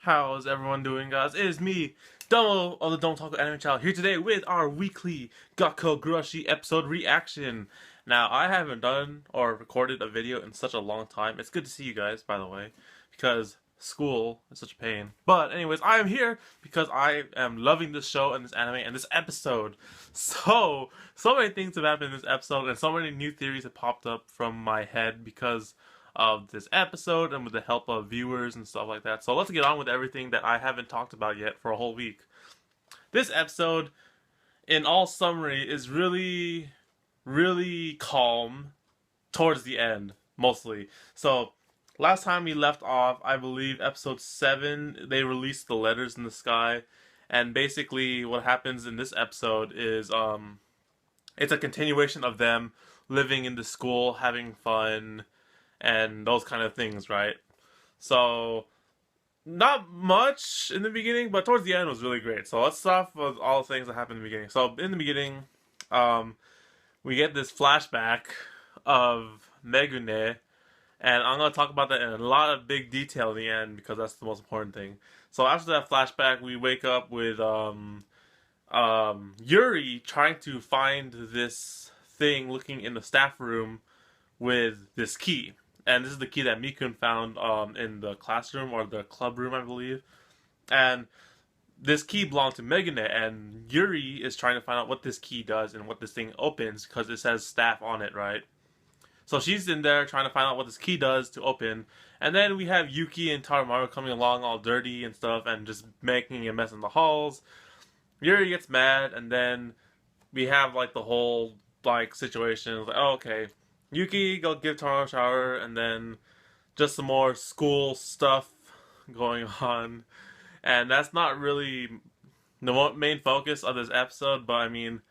How's everyone doing, guys? It is me, Domo of the Don't Talk Anime Channel, here today with our weekly Gakkou Gurashi episode reaction. Now, I haven't done or recorded a video in such a long time. It's good to see you guys, by the way, because school is such a pain. But anyways, I am here because I am loving this show and this anime and this episode. So many things have happened in this episode, and so many new theories have popped up from my head because of this episode and with the help of viewers and stuff like that. So let's get on with everything that I haven't talked about yet for a whole week. This episode, in all summary, is really calm towards the end, mostly. So last time we left off, I believe episode 7, they released the letters in the sky, and basically what happens in this episode is it's a continuation of them living in the school, having fun, and those kind of things, right? So, not much in the beginning, but towards the end was really great. So let's start off with all the things that happened in the beginning. So in the beginning, we get this flashback of Megu-nee, and I'm going to talk about that in a lot of big detail in the end because that's the most important thing. So after that flashback, we wake up with Yuri trying to find this thing looking in the staff room with this key. And this is the key that Mikun found in the classroom or the club room, I believe. And this key belonged to Megu-nee, and Yuri is trying to find out what this key does and what this thing opens because it says staff on it, right? So she's in there trying to find out what this key does to open. And then we have Yuki and Taramaru coming along all dirty and stuff and just making a mess in the halls. Yuri gets mad, and then we have like the whole like situation. Like, oh, okay. Yuki, go give Taro a shower, and then just some more school stuff going on. And that's not really the main focus of this episode, but I mean,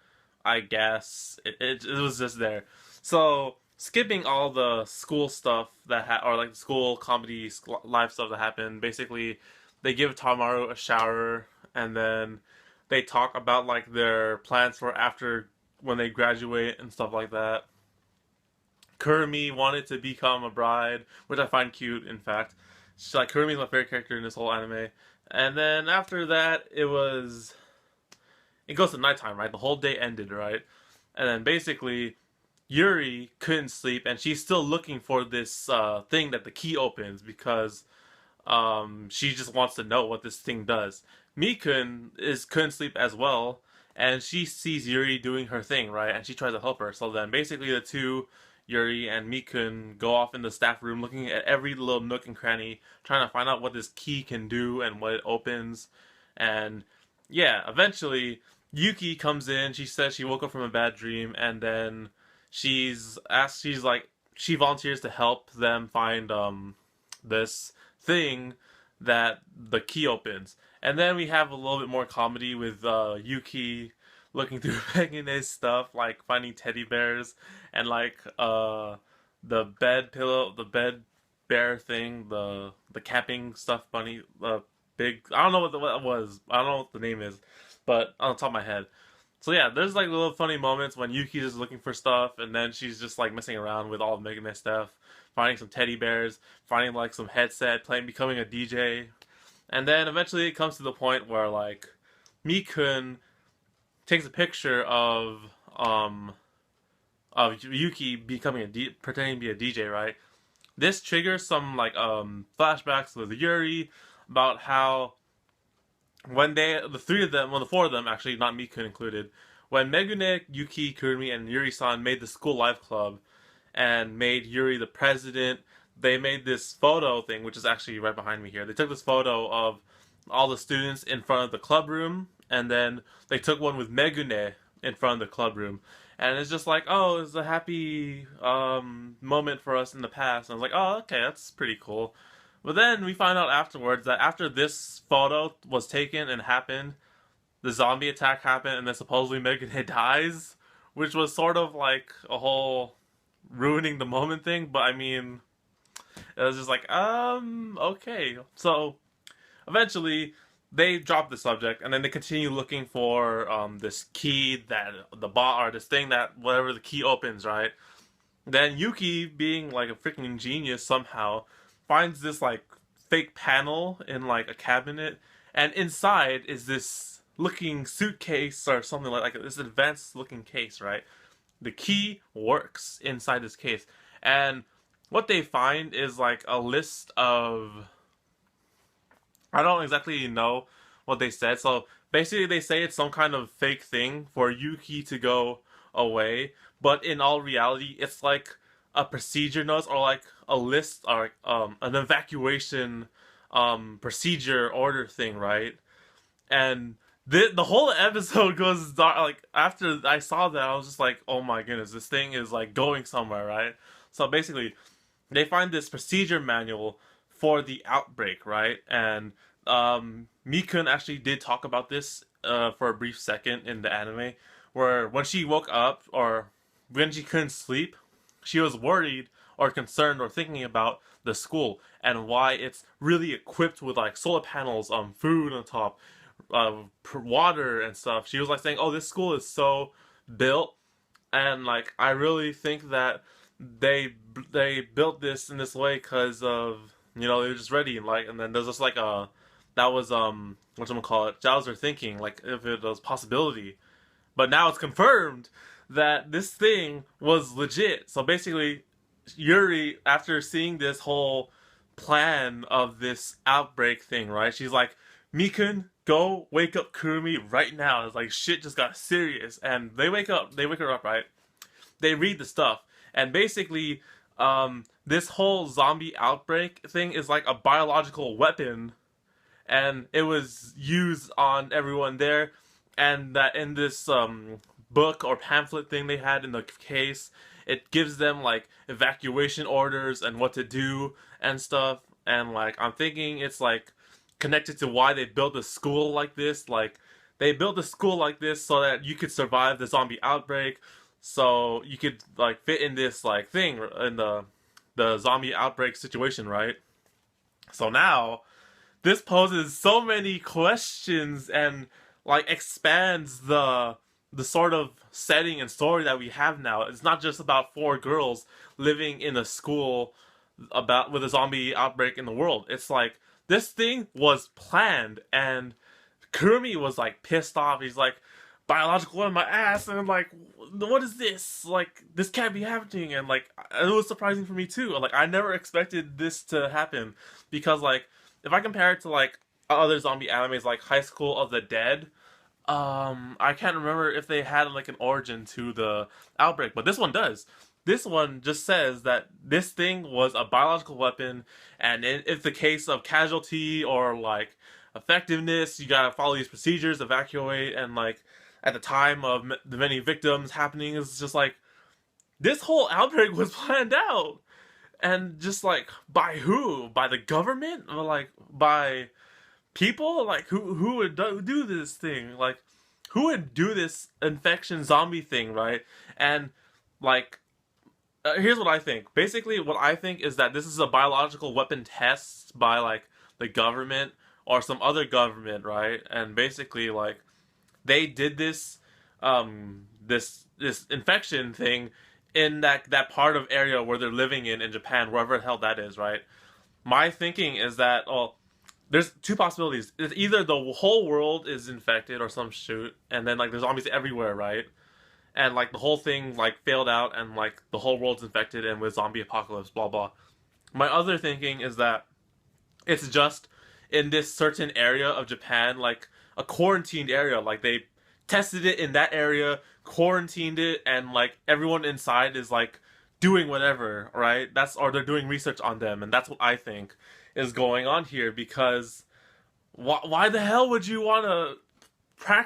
I guess it was just there. So, skipping all the school stuff that or like the school comedy live stuff that happened, basically, they give Tamaru a shower, and then they talk about like their plans for after when they graduate and stuff like that. Kurumi wanted to become a bride, which I find cute, in fact. She's like, Kurumi's my favorite character in this whole anime. And then after that, it goes to nighttime, right? The whole day ended, right? And then basically, Yuri couldn't sleep, and she's still looking for this thing that the key opens because she just wants to know what this thing does. Mikun couldn't sleep as well, and she sees Yuri doing her thing, right? And she tries to help her. So then basically the two, Yuri and Mikun, go off in the staff room looking at every little nook and cranny, trying to find out what this key can do and what it opens. And yeah, eventually Yuki comes in. She says she woke up from a bad dream, and then she volunteers to help them find this thing that the key opens. And then we have a little bit more comedy with Yuki looking through Megu-nee's stuff, like finding teddy bears and like the bed bear thing, the camping stuffed bunny, the big, I don't know what it was. I don't know what the name is, but on the top of my head. So yeah, there's like little funny moments when Yuki's just looking for stuff, and then she's just like messing around with all the Megu-nee stuff, finding some teddy bears, finding like some headset, becoming a DJ. And then eventually it comes to the point where like Mikun takes a picture of Yuki becoming pretending to be a DJ, right? This triggers some like flashbacks with Yuri about how when the four of them actually, not Mikun included, when Megu-nee, Yuki, Kurumi, and Yuri-san made the school life club and made Yuri the president, they made this photo thing, which is actually right behind me here. They took this photo of all the students in front of the club room, and then they took one with Megu-nee in front of the club room. And it's just like, oh, it's a happy moment for us in the past. And I was like, oh, okay, that's pretty cool. But then we find out afterwards that after this photo was taken and happened, the zombie attack happened, and then supposedly Megu-nee dies, which was sort of like a whole ruining the moment thing. But I mean, it was just like, okay. So eventually they drop the subject, and then they continue looking for this key that or this thing that whatever the key opens, right? Then Yuki, being like a freaking genius somehow, finds this like fake panel in like a cabinet, and inside is this looking suitcase or something like this advanced looking case, right? The key works inside this case, and what they find is like a list of, I don't exactly know what they said. So basically, they say it's some kind of fake thing for Yuki to go away, but in all reality, it's like a procedure notes or like a list or an evacuation procedure order thing, right? And the whole episode goes dark. Like after I saw that, I was just like, oh my goodness, this thing is like going somewhere, right? So basically, they find this procedure manual for the outbreak, right? And Mikun actually did talk about this for a brief second in the anime, where when she woke up or when she couldn't sleep, she was worried or concerned or thinking about the school and why it's really equipped with like solar panels, food on top, water and stuff. She was like saying, "Oh, this school is so built," and like I really think that they built this in this way because of, you know, they were just ready, and like, and then there's just like a, that was what I'm gonna call it, that was their thinking, like if it was possibility, but now it's confirmed that this thing was legit. So basically, Yuri, after seeing this whole plan of this outbreak thing, right, she's like, Mikun, go wake up Kurumi right now. It's like shit just got serious, and they wake her up, right? They read the stuff, and basically, this whole zombie outbreak thing is like a biological weapon, and it was used on everyone there, and that in this book or pamphlet thing they had in the case, it gives them like evacuation orders and what to do and stuff, and like I'm thinking it's like connected to why they built a school like this. Like they built a school like this so that you could survive the zombie outbreak, so you could like fit in this like thing in the zombie outbreak situation, right? So now this poses so many questions and like expands the sort of setting and story that we have now. It's not just about four girls living in a school about with a zombie outbreak in the world. It's like this thing was planned, and Kurumi was like pissed off. He's like, biological in my ass, and I'm like, what is this? Like, this can't be happening. And like, it was surprising for me too. Like, I never expected this to happen, because like, if I compare it to like other zombie animes like High School of the Dead, I can't remember if they had like an origin to the outbreak, but this one does. This one just says that this thing was a biological weapon, and if the case of casualty or like effectiveness, you gotta follow these procedures, evacuate, and like at the time of the many victims happening, is just like this whole outbreak was planned out, and just like by who? By the government, or like by people? Like who would do this thing? Like who would do this infection zombie thing, right? And like here's what I think. Basically, what I think is that this is a biological weapon test by like the government or some other government, right? And basically, like they did this, this infection thing in that part of area where they're living in Japan, wherever the hell that is, right? My thinking is that, oh, there's two possibilities. It's either the whole world is infected or some shit, and then like there's zombies everywhere, right? And like the whole thing like failed out, and like the whole world's infected and with zombie apocalypse, blah blah. My other thinking is that it's just in this certain area of Japan, like a quarantined area, like they tested it in that area, quarantined it, and like everyone inside is like doing whatever, right? That's, or they're doing research on them, and that's what I think is going on here. Because why the hell would you want to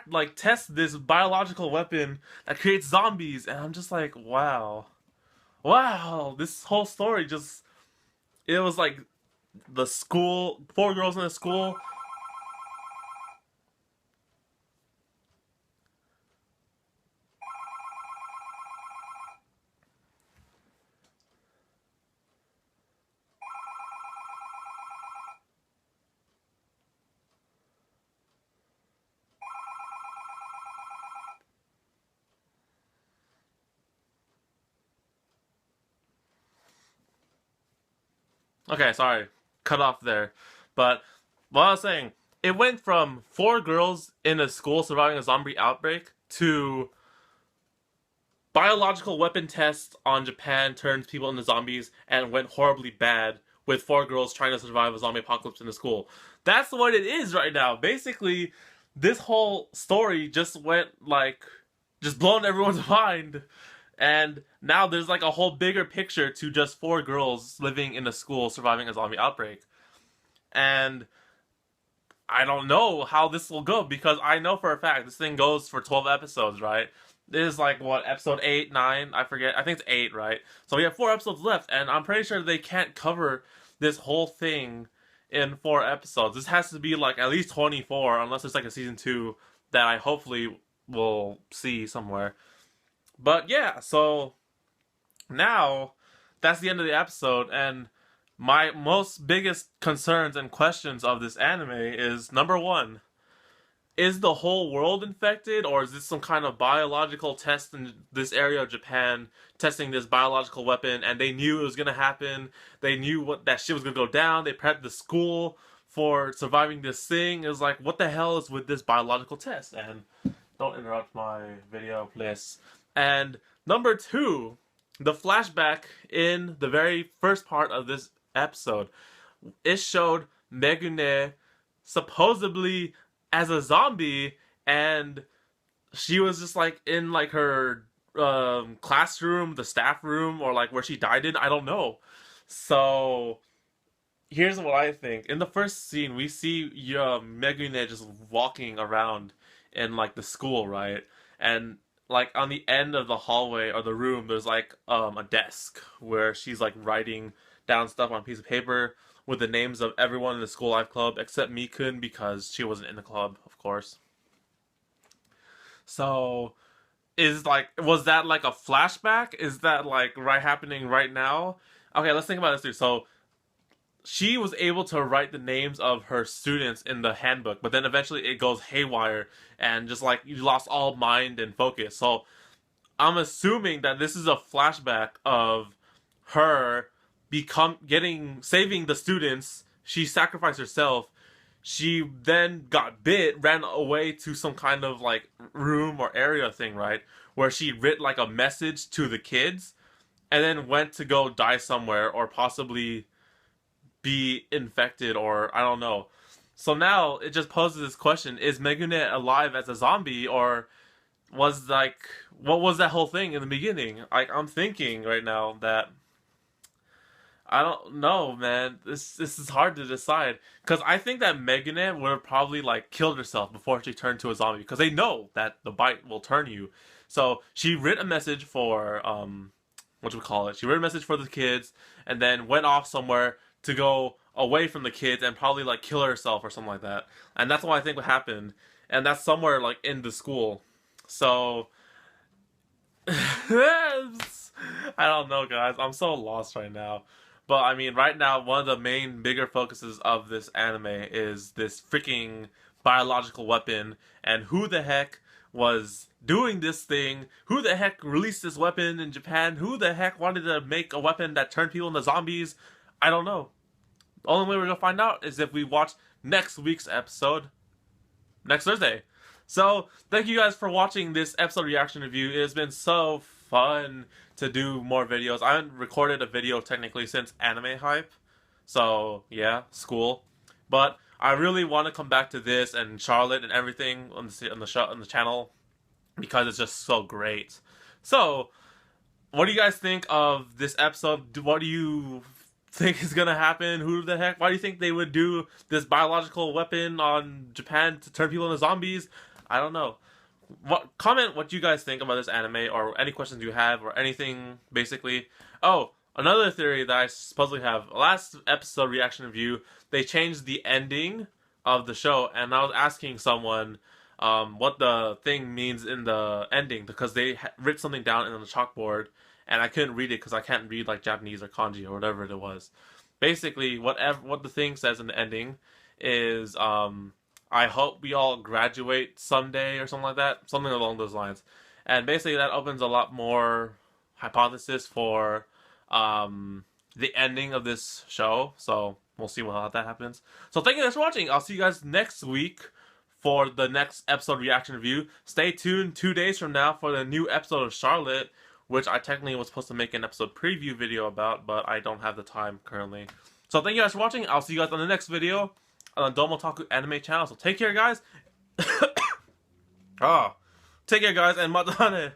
like test this biological weapon that creates zombies? And I'm just like, wow, this whole story just, it was like the school, four girls in a school. Okay, sorry, cut off there. But what I was saying, it went from 4 girls in a school surviving a zombie outbreak to biological weapon tests on Japan turns people into zombies and went horribly bad with 4 girls trying to survive a zombie apocalypse in the school. That's what it is right now. Basically, this whole story just went like just blown everyone's mind. And now there's like a whole bigger picture to just 4 girls living in a school surviving a zombie outbreak. And I don't know how this will go because I know for a fact this thing goes for 12 episodes, right? This is like what, episode 8, 9? I forget. I think it's 8, right? So we have 4 episodes left, and I'm pretty sure they can't cover this whole thing in 4 episodes. This has to be like at least 24, unless there's like a season 2 that I hopefully will see somewhere. But yeah, so now that's the end of the episode, and my most biggest concerns and questions of this anime is number 1, is the whole world infected, or is this some kind of biological test in this area of Japan testing this biological weapon, and they knew it was gonna happen, they knew that shit was gonna go down, they prepped the school for surviving this thing. It was like, what the hell is with this biological test? And don't interrupt my video, please. And number 2, the flashback in the very first part of this episode, it showed Megu-nee supposedly as a zombie, and she was just like in like her classroom, the staff room, or like where she died in. I don't know. So here's what I think. In the first scene, we see Megu-nee just walking around in like the school, right? And like on the end of the hallway or the room, there's like a desk where she's like writing down stuff on a piece of paper with the names of everyone in the school life club except Mikun because she wasn't in the club, of course. So was that like a flashback? Is that like happening right now? Okay, let's think about this too. So she was able to write the names of her students in the handbook, but then eventually it goes haywire and just like you lost all mind and focus. So I'm assuming that this is a flashback of her saving the students. She sacrificed herself. She then got bit, ran away to some kind of like room or area thing, right? Where she writ like a message to the kids and then went to go die somewhere or possibly be infected, or I don't know. So now it just poses this question: is Megu-nee alive as a zombie, or what was that whole thing in the beginning? Like, I'm thinking right now that I don't know, man. This is hard to decide because I think that Megu-nee would have probably like killed herself before she turned to a zombie because they know that the bite will turn you. So she wrote a message for what do we call it? She wrote a message for the kids and then went off somewhere to go away from the kids and probably like kill herself or something like that. And that's what I think what happened. And that's somewhere like in the school. So I don't know, guys. I'm so lost right now. But I mean, right now, one of the main bigger focuses of this anime is this freaking biological weapon and who the heck was doing this thing, who the heck released this weapon in Japan, who the heck wanted to make a weapon that turned people into zombies. I don't know. The only way we're gonna find out is if we watch next week's episode next Thursday. So, thank you guys for watching this episode reaction review. It has been so fun to do more videos. I haven't recorded a video technically since Anime Hype. So, yeah, school. But I really want to come back to this and Charlotte and everything on the channel because it's just so great. So, what do you guys think of this episode? What do you think is gonna happen? Who the heck? Why do you think they would do this biological weapon on Japan to turn people into zombies? I don't know. Comment what you guys think about this anime, or any questions you have, or anything, basically. Oh, another theory that I supposedly have. Last episode reaction review, they changed the ending of the show, and I was asking someone what the thing means in the ending, because they wrote something down on the chalkboard, and I couldn't read it because I can't read like Japanese or kanji or whatever it was. Basically, what the thing says in the ending is, I hope we all graduate someday or something like that. Something along those lines. And basically that opens a lot more hypothesis for the ending of this show. So we'll see how that happens. So thank you guys for watching. I'll see you guys next week for the next episode reaction review. Stay tuned 2 days from now for the new episode of Charlotte, which I technically was supposed to make an episode preview video about, but I don't have the time currently. So thank you guys for watching. I'll see you guys on the next video on the Domotaku Anime channel. So take care, guys. Take care, guys, and matane.